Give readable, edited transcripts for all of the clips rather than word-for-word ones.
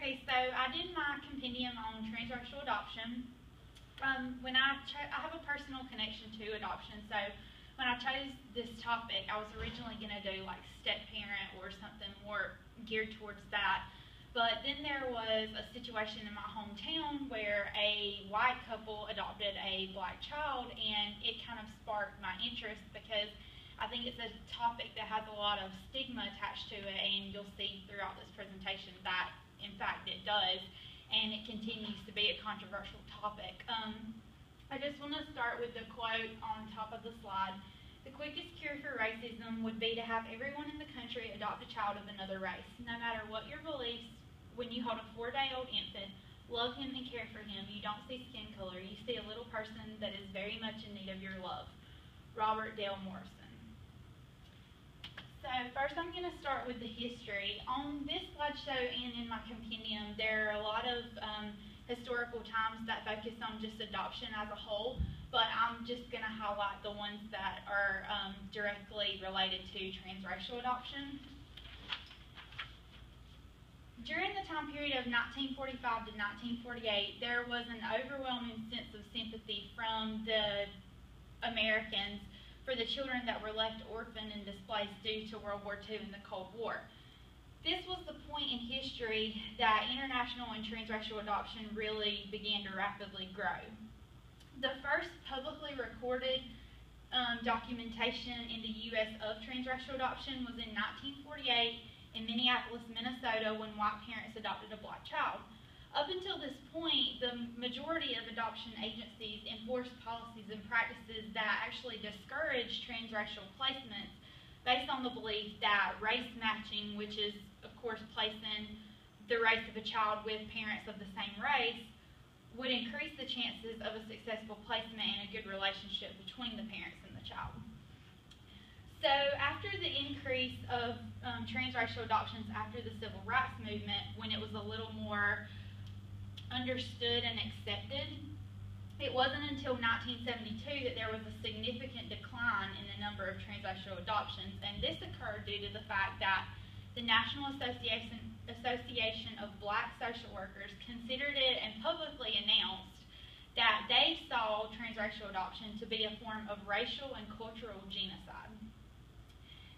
Okay, so I did my compendium on transracial adoption. When I have a personal connection to adoption, so when I chose this topic, I was originally going to do like step parent or something more geared towards that. But then there was a situation in my hometown where a white couple adopted a black child, and it kind of sparked my interest because I think it's a topic that has a lot of stigma attached to it, and you'll see throughout this presentation that, in fact, it does, and it continues to be a controversial topic. I just want to start with the quote on top of the slide. The quickest cure for racism would be to have everyone in the country adopt a child of another race. No matter what your beliefs, when you hold a 4-day-old infant, love him and care for him, you don't see skin color. You see a little person that is very much in need of your love. Robert Dale Morrison. So first I'm going to start with the history. On this slideshow and in my compendium, there are a lot of historical times that focus on just adoption as a whole, but I'm just going to highlight the ones that are directly related to transracial adoption. During the time period of 1945 to 1948, there was an overwhelming sense of sympathy from the Americans for the children that were left orphaned and displaced due to World War II and the Cold War. This was the point in history that international and transracial adoption really began to rapidly grow. The first publicly recorded documentation in the U.S. of transracial adoption was in 1948 in Minneapolis, Minnesota, when white parents adopted a black child. Up until this point, the majority of adoption agencies enforced policies and practices that actually discouraged transracial placements based on the belief that race matching, which is, of course, placing the race of a child with parents of the same race, would increase the chances of a successful placement and a good relationship between the parents and the child. So after the increase of transracial adoptions after the Civil Rights Movement, when it was a little more understood and accepted, it wasn't until 1972 that there was a significant decline in the number of transracial adoptions, and this occurred due to the fact that the National Association of Black Social Workers considered it and publicly announced that they saw transracial adoption to be a form of racial and cultural genocide.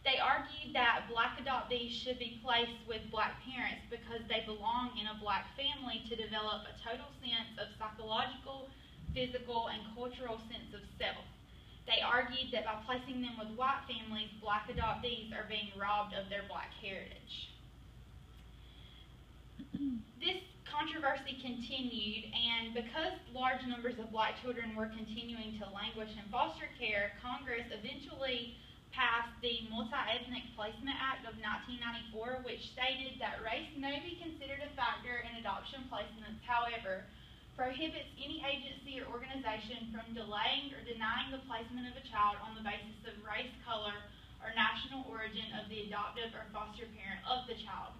They argued that black adoptees should be placed with black parents because they belong in a black family to develop a total sense of psychological, physical, and cultural sense of self. They argued that by placing them with white families, black adoptees are being robbed of their black heritage. This controversy continued, and because large numbers of black children were continuing to languish in foster care, Congress eventually passed the Multi-Ethnic Placement Act of 1994, which stated that race may be considered a factor in adoption placements, however, prohibits any agency or organization from delaying or denying the placement of a child on the basis of race, color, or national origin of the adoptive or foster parent of the child.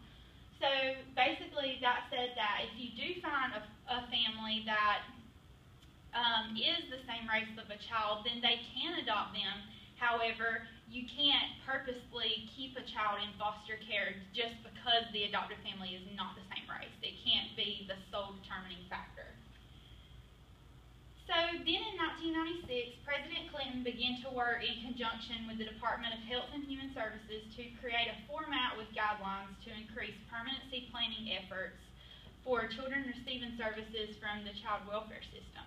So basically that said that if you do find a family that is the same race of a child, then they can adopt them. However, you can't purposely keep a child in foster care just because the adoptive family is not the same race. It can't be the sole determining factor. So then in 1996, President Clinton began to work in conjunction with the Department of Health and Human Services to create a format with guidelines to increase permanency planning efforts for children receiving services from the child welfare system.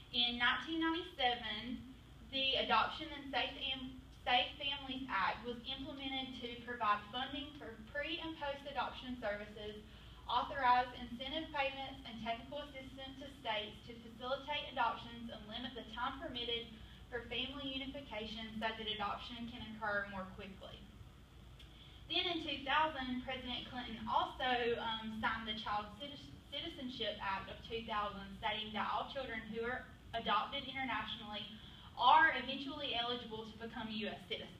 In 1997, the Adoption and Safe Families Act was implemented to provide funding for pre- and post-adoption services, authorize incentive payments and technical assistance to states to facilitate adoptions and limit the time permitted for family unification so that adoption can occur more quickly. Then in 2000, President Clinton also signed the Child Citizenship Act of 2000, stating that all children who are adopted internationally are eventually eligible to become U.S. citizens.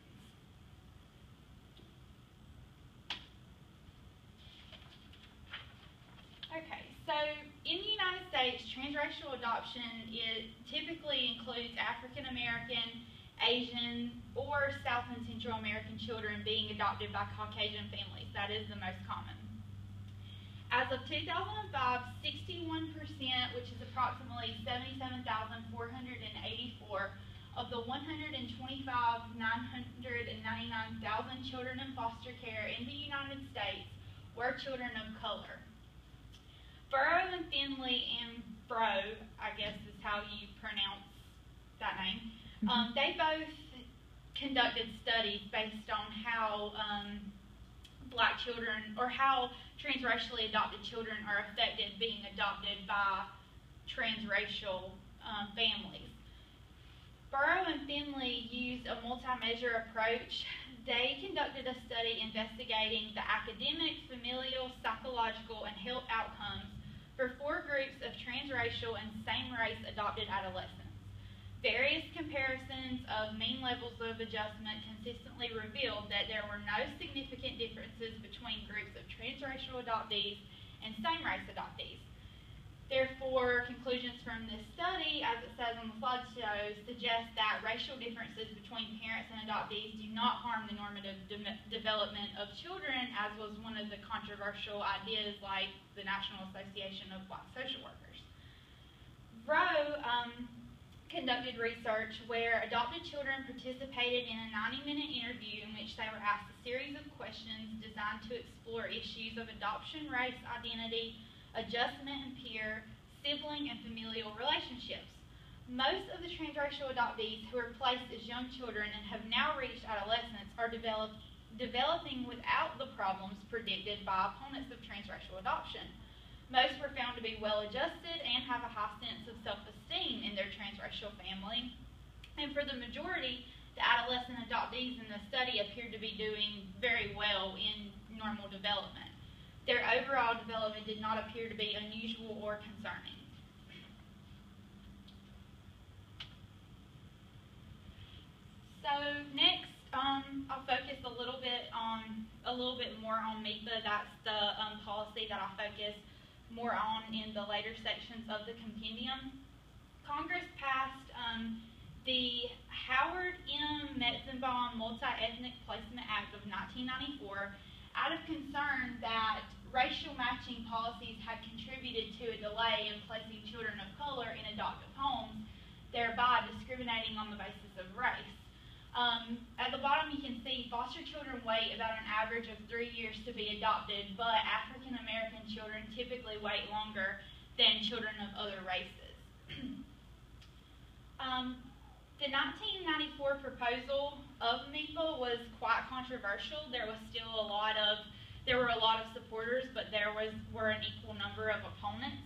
Okay, so in the United States, transracial adoption typically includes African American, Asian, or South and Central American children being adopted by Caucasian families. That is the most common. As As of 2005, 61%, which is approximately 77,484 of the 999,000 children in foster care in the United States were children of color. Burrow and Finley and Bro, I guess is how you pronounce that name, they both conducted studies based on how black children, or how transracially adopted children are affected being adopted by transracial families. Burrow and Finley used a multi-measure approach. They conducted a study investigating the academic, familial, psychological, and health outcomes for 4 groups of transracial and same-race adopted adolescents. Various comparisons of mean levels of adjustment consistently revealed that there were no significant differences between groups of transracial adoptees and same-race adoptees. Therefore, conclusions from this study, as it says on the slideshow, suggest that racial differences between parents and adoptees do not harm the normative development of children, as was one of the controversial ideas like the National Association of Black Social Workers. Rowe conducted research where adopted children participated in a 90-minute interview in which they were asked a series of questions designed to explore issues of adoption, race, identity, adjustment and peer, sibling, and familial relationships. Most of the transracial adoptees who were placed as young children and have now reached adolescence are developing without the problems predicted by opponents of transracial adoption. Most were found to be well-adjusted and have a high sense of self-esteem in their transracial family. And for the majority, the adolescent adoptees in the study appeared to be doing very well in normal development. Their overall development did not appear to be unusual or concerning. So next, I'll focus a little bit more on MEPA. That's the policy that I focus more on in the later sections of the compendium. Congress passed the Howard M. Metzenbaum Multi-Ethnic Placement Act of 1994 out of concern that racial matching policies had contributed to a delay in placing children of color in adoptive homes, thereby discriminating on the basis of race. At the bottom you can see foster children wait about an average of 3 years to be adopted, but African American children typically wait longer than children of other races. The 1994 proposal of MEPA was quite controversial. There were a lot of supporters, but were an equal number of opponents.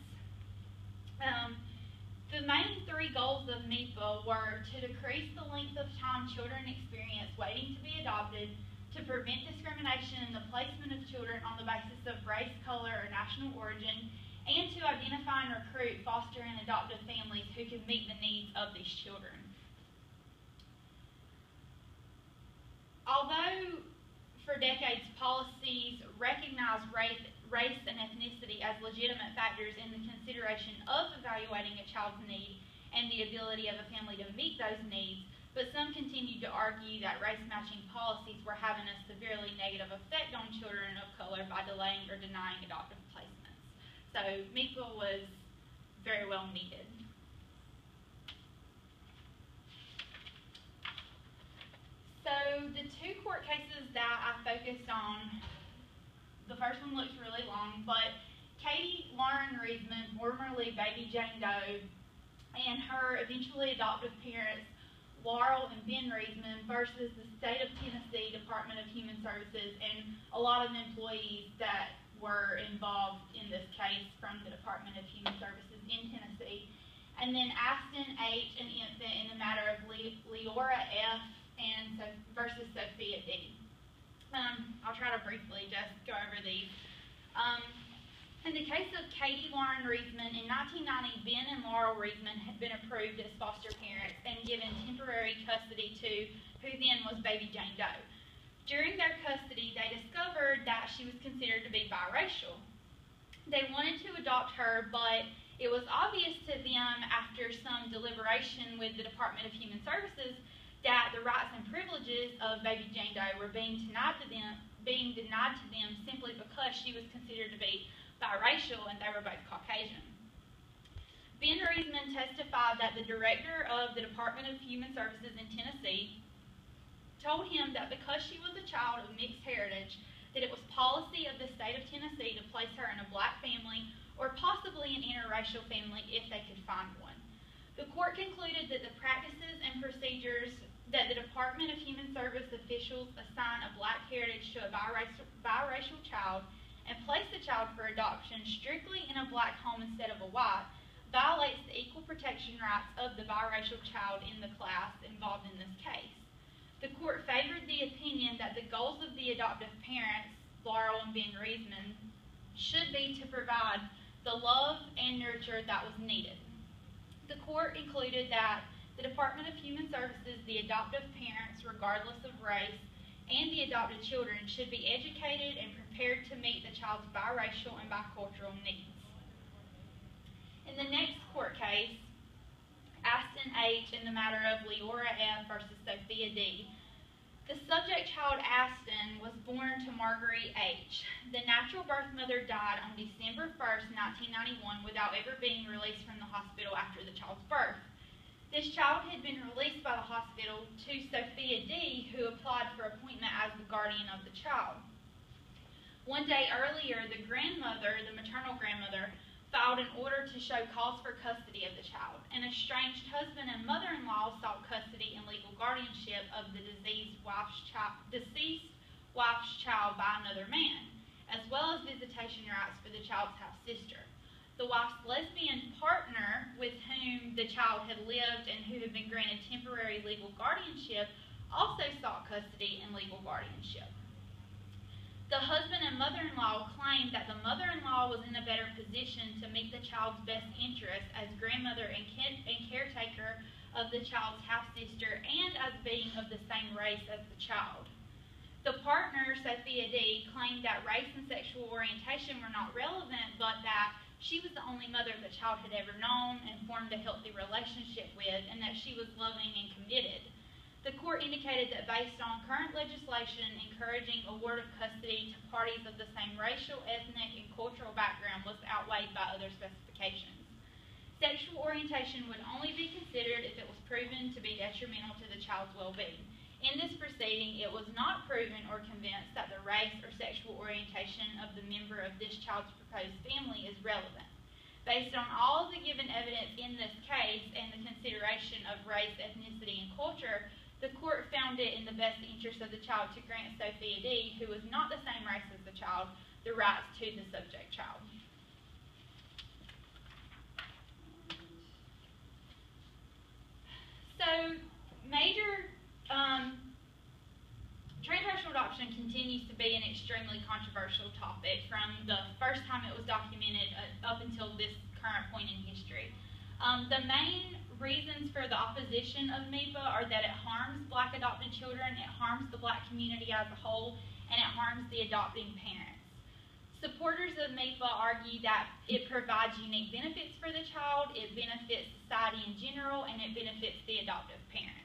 The main 3 goals of MEPA were to decrease the length of time children experience waiting to be adopted, to prevent discrimination in the placement of children on the basis of race, color, or national origin, and to identify and recruit foster and adoptive families who could meet the needs of these children. Although for decades policies recognized race and ethnicity as legitimate factors in the consideration of evaluating a child's need and the ability of a family to meet those needs, but some continued to argue that race-matching policies were having a severely negative effect on children of color by delaying or denying adoptive placements. So MEPA was very well needed. So the 2 court cases that I focused on, the first one looks really long, but Katie Lauren Reisman, formerly Baby Jane Doe, and her eventually adoptive parents, Laurel and Ben Reisman, versus the State of Tennessee Department of Human Services and a lot of employees that were involved in this case from the Department of Human Services in Tennessee. And then Aston H. and Infant in the matter of Leora F. and versus Sophia D. I'll try to briefly just go over these. In the case of Katie Lauren Reisman, in 1990, Ben and Laurel Reisman had been approved as foster parents and given temporary custody to who then was Baby Jane Doe. During their custody, they discovered that she was considered to be biracial. They wanted to adopt her, but it was obvious to them after some deliberation with the Department of Human Services that the rights and privileges of Baby Jane Doe were being denied to them simply because she was considered to be biracial. biracial, and they were both Caucasian. Ben Reisman testified that the director of the Department of Human Services in Tennessee told him that because she was a child of mixed heritage, that it was policy of the state of Tennessee to place her in a black family or possibly an interracial family if they could find one. The court concluded that the practices and procedures that the Department of Human Service officials assign a black heritage to a biracial child and place the child for adoption strictly in a black home instead of a white violates the equal protection rights of the biracial child in the class involved in this case. The court favored the opinion that the goals of the adoptive parents, Laurel and Ben Reisman, should be to provide the love and nurture that was needed. The court concluded that the Department of Human Services, the adoptive parents, regardless of race, and the adopted children should be educated and prepared to meet the child's biracial and bicultural needs. In the next court case, Aston H. in the matter of Leora F. versus Sophia D., the subject child Aston was born to Marguerite H. The natural birth mother died on December 1st, 1991 without ever being released from the hospital after the child's birth. This child had been released by the hospital to Sophia D., who applied for appointment as the guardian of the child. One day earlier, the grandmother, the maternal grandmother, filed an order to show cause for custody of the child. An estranged husband and mother-in-law sought custody and legal guardianship of the deceased wife's child by another man, as well as visitation rights for the child's half-sister. The wife's lesbian partner, with whom the child had lived and who had been granted temporary legal guardianship, also sought custody and legal guardianship. The husband and mother-in-law claimed that the mother-in-law was in a better position to meet the child's best interests as grandmother and caretaker of the child's half-sister and as being of the same race as the child. The partner, Sophia D., claimed that race and sexual orientation were not relevant, but that she was the only mother the child had ever known and formed a healthy relationship with, and that she was loving and committed. The court indicated that based on current legislation encouraging award of custody to parties of the same racial, ethnic, and cultural background was outweighed by other specifications. Sexual orientation would only be considered if it was proven to be detrimental to the child's well-being. In this proceeding, it was not proven or convinced that the race or sexual orientation of the member of this child's proposed family is relevant. Based on all of the given evidence in this case and the consideration of race, ethnicity, and culture, the court found it in the best interest of the child to grant Sophia D., who was not the same race as the child, the rights to the subject child. So, major transracial adoption continues to be an extremely controversial topic from the first time it was documented up until this current point in history. The main reasons for the opposition of MIPA are that it harms black adopted children, it harms the black community as a whole, and it harms the adopting parents. Supporters of MIPA argue that it provides unique benefits for the child, it benefits society in general, and it benefits the adoptive parents.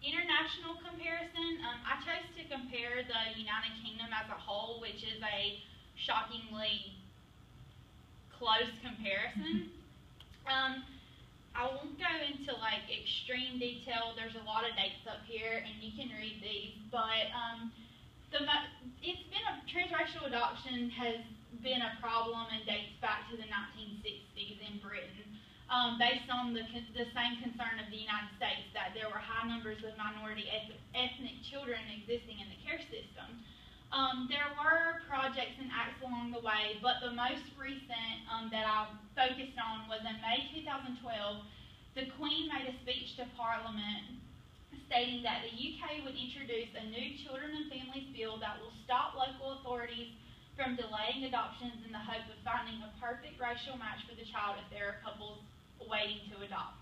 International comparison, I chose to compare the United Kingdom as a whole, which is a shockingly close comparison. I won't go into like extreme detail. There's a lot of dates up here, and you can read these. But transracial adoption has been a problem and dates back to the 1960s in Britain. Based on the same concern of the United States, that there were high numbers of minority ethnic children existing in the care system. There were projects and acts along the way, but the most recent that I focused on was in May 2012, the Queen made a speech to Parliament stating that the UK would introduce a new Children and Families Bill that will stop local authorities from delaying adoptions in the hope of finding a perfect racial match for the child if there are couples waiting to adopt.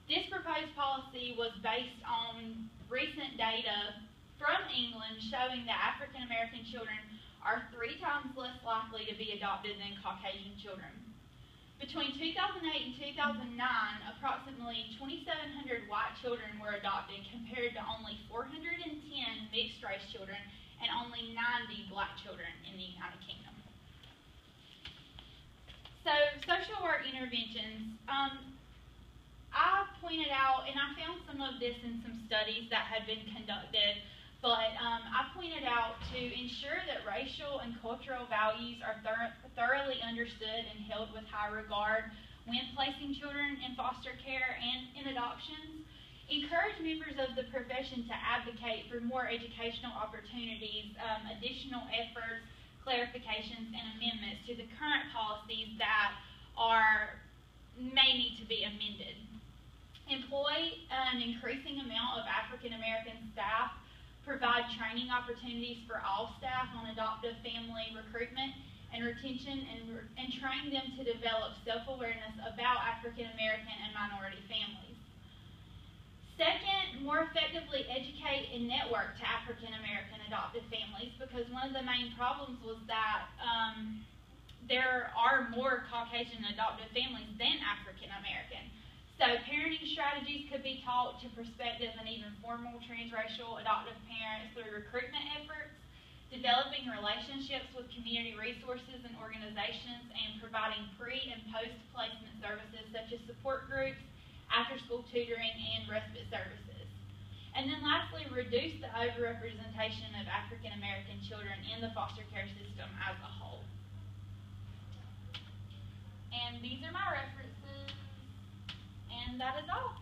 This proposed policy was based on recent data from England showing that African American children are 3 times less likely to be adopted than Caucasian children. Between 2008 and 2009, approximately 2,700 white children were adopted compared to only 410 mixed-race children and only 90 black children in the United Kingdom. So, social work interventions. I pointed out, and I found some of this in some studies that had been conducted, but I pointed out to ensure that racial and cultural values are thoroughly understood and held with high regard when placing children in foster care and in adoptions. Encourage members of the profession to advocate for more educational opportunities, additional efforts, clarifications, and amendments to the current policies that may need to be amended. Employ an increasing amount of African American staff. Provide training opportunities for all staff on adoptive family recruitment and retention, and train them to develop self-awareness about African American and minority families. Second, more effectively educate and network to African American adoptive families, because one of the main problems was that there are more Caucasian adoptive families than African American. So parenting strategies could be taught to prospective and even formal transracial adoptive parents through recruitment efforts, developing relationships with community resources and organizations, and providing pre- and post-placement services such as support groups, after-school tutoring, and respite services. And then lastly, reduce the overrepresentation of African American children in the foster care system as a whole. And these are my references. And that is all.